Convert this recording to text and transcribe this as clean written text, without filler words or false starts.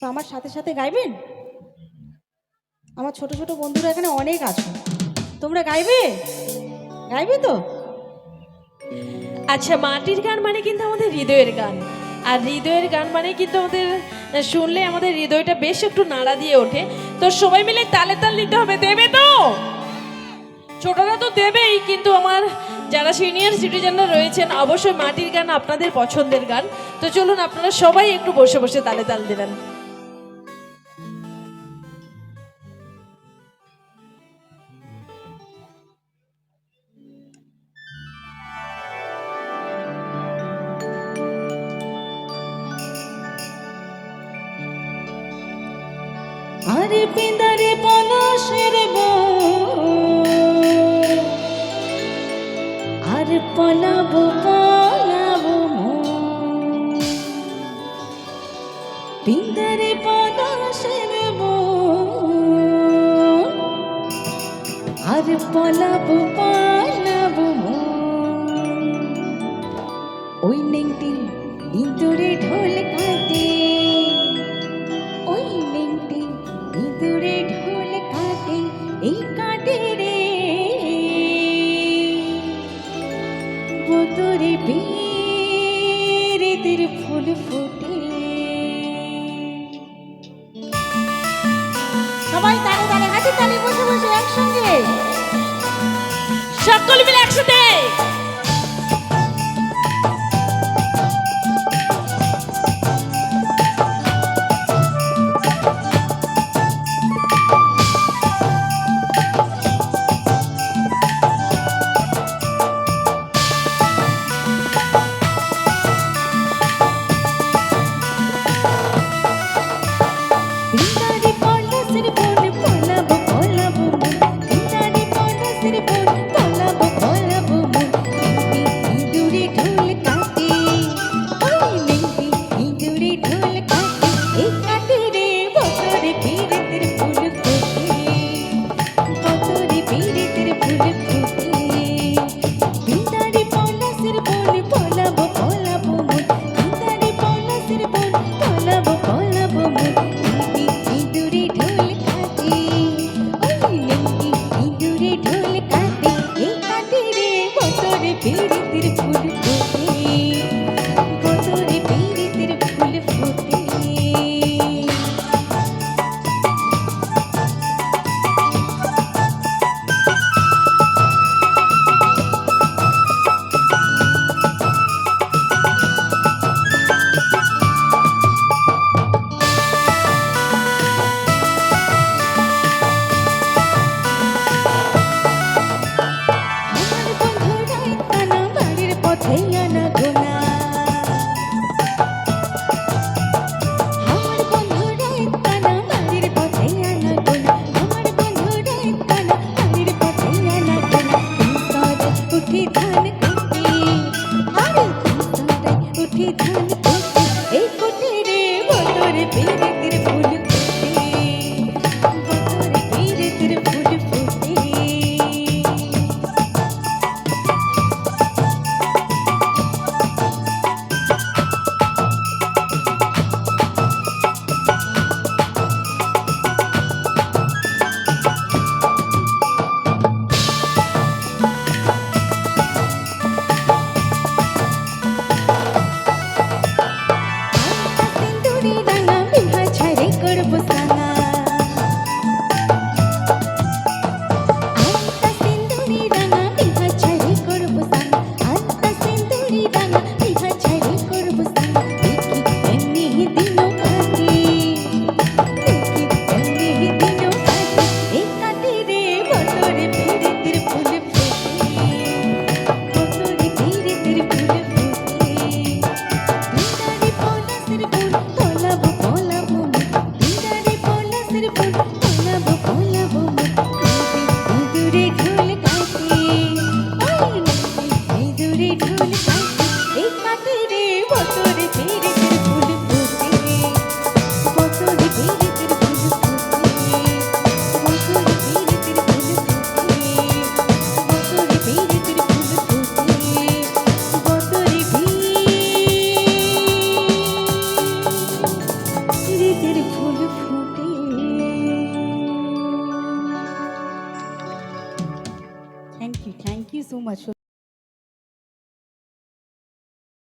তো আমার সাথে সাথে গাইবেন? আমার ছোট ছোট বন্ধুরা এখানে অনেক আছে, তোমরা গাইবে? গাইবে তো? আচ্ছা, মাটির গান মানে কিন্তু আমাদের হৃদয়ের গান, আর হৃদয়ের গান মানে কিন্তু আমাদের শুনলে আমাদের হৃদয়টা বেশ একটু নাড়া দিয়ে ওঠে। তো সবাই মিলে তালে তাল দিতে হবে, দেবে তো? ছোটরা তো দেবেই, কিন্তু আমার যারা সিনিয়র সিটিজেনরা রয়েছেন অবশ্যই মাটির গান আপনাদের পছন্দের গান। তো চলুন আপনারা সবাই একটু বসে বসে তালে তাল দেবেন। আরে পিন্দারে পলাশের আর পলাবো পলাবো পিন্দারে পলাশের আর পলাবো পলাবো ওই নেংটি ইঁদুরে ঢোল কাটে, ওই নেংটি ইঁদুরে ঢোল কাটে, এই কাটে রে বদরে বেরেদের ফুল ফোটে। সবাই তালে তালে হাতে তালে বসে বসে একসঙ্গে সকলে মিলে একসাথে। পিন্দারে পলাশের ফুল পলাবো পলাবো মন, পিন্দারে পলাশের ফুল পলাবো পলাবো মন, থ্যাংক ইউ সো মাচ।